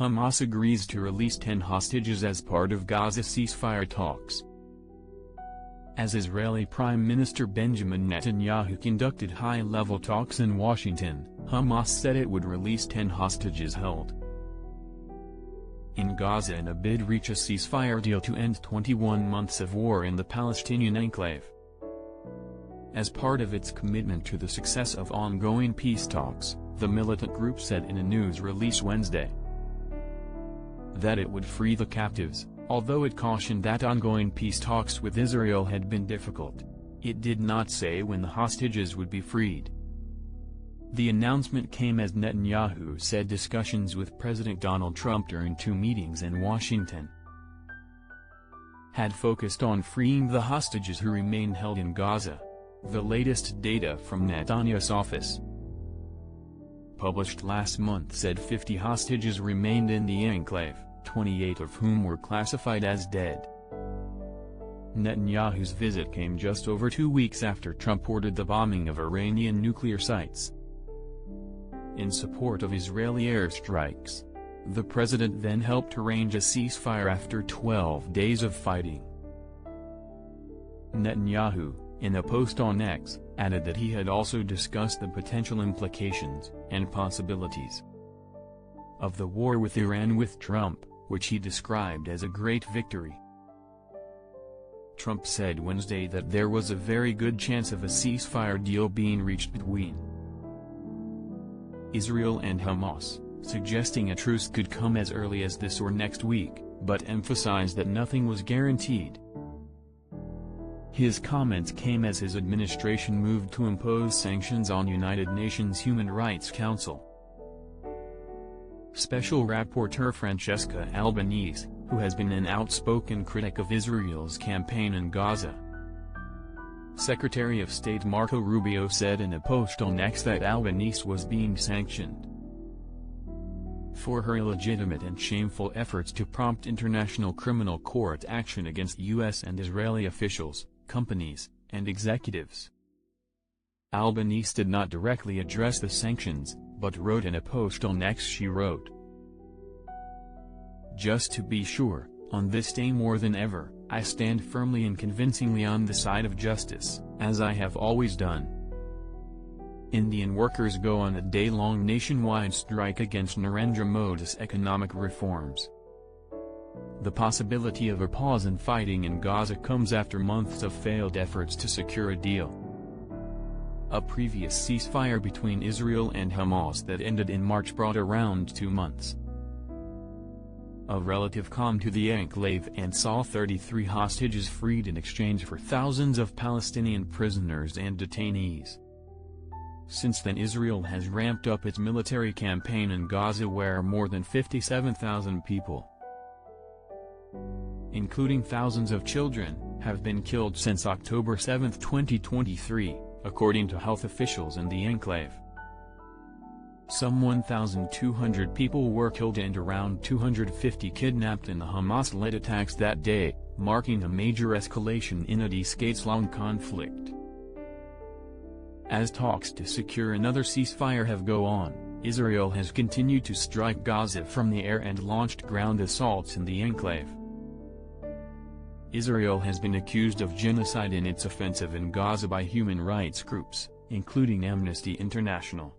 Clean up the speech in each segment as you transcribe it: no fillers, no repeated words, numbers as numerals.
Hamas agrees to release 10 hostages as part of Gaza ceasefire talks. As Israeli Prime Minister Benjamin Netanyahu conducted high-level talks in Washington, Hamas said it would release 10 hostages held in Gaza in a bid to reach a ceasefire deal to end 21 months of war in the Palestinian enclave. As part of its commitment to the success of ongoing peace talks, the militant group said in a news release Wednesday that it would free the captives, although it cautioned that ongoing peace talks with Israel had been difficult. It did not say when the hostages would be freed. The announcement came as Netanyahu said discussions with President Donald Trump during 2 meetings in Washington had focused on freeing the hostages who remain held in Gaza. The latest data from Netanyahu's office, published last month, said 50 hostages remained in the enclave, 28 of whom were classified as dead. Netanyahu's visit came just over 2 weeks after Trump ordered the bombing of Iranian nuclear sites in support of Israeli airstrikes. The president then helped arrange a ceasefire after 12 days of fighting. Netanyahu, in a post on X, added that he had also discussed the potential implications and possibilities of the war with Iran with Trump, which he described as a great victory. Trump said Wednesday that there was a very good chance of a ceasefire deal being reached between Israel and Hamas, suggesting a truce could come as early as this or next week, but emphasized that nothing was guaranteed. His comments came as his administration moved to impose sanctions on United Nations Human Rights Council Special Rapporteur Francesca Albanese, who has been an outspoken critic of Israel's campaign in Gaza. Secretary of State Marco Rubio said in a post on X that Albanese was being sanctioned for her illegitimate and shameful efforts to prompt International Criminal Court action against U.S. and Israeli officials, companies, and executives. Albanese did not directly address the sanctions, but wrote in a post on X. She wrote, "Just to be sure, on this day more than ever, I stand firmly and convincingly on the side of justice, as I have always done. Indian workers go on a day-long nationwide strike against Narendra Modi's economic reforms. The possibility of a pause in fighting in Gaza comes after months of failed efforts to secure a deal. A previous ceasefire between Israel and Hamas that ended in March brought around 2 months of relative calm to the enclave and saw 33 hostages freed in exchange for thousands of Palestinian prisoners and detainees. Since then Israel has ramped up its military campaign in Gaza where more than 57,000 people, including thousands of children, have been killed since October 7, 2023, according to health officials in the enclave. Some 1,200 people were killed and around 250 kidnapped in the Hamas-led attacks that day, marking a major escalation in a decades-long conflict. As talks to secure another ceasefire have gone on, Israel has continued to strike Gaza from the air and launched ground assaults in the enclave. Israel has been accused of genocide in its offensive in Gaza by human rights groups, including Amnesty International,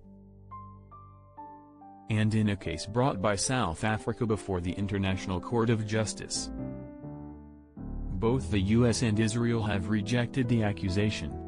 and in a case brought by South Africa before the International Court of Justice. Both the U.S. and Israel have rejected the accusation.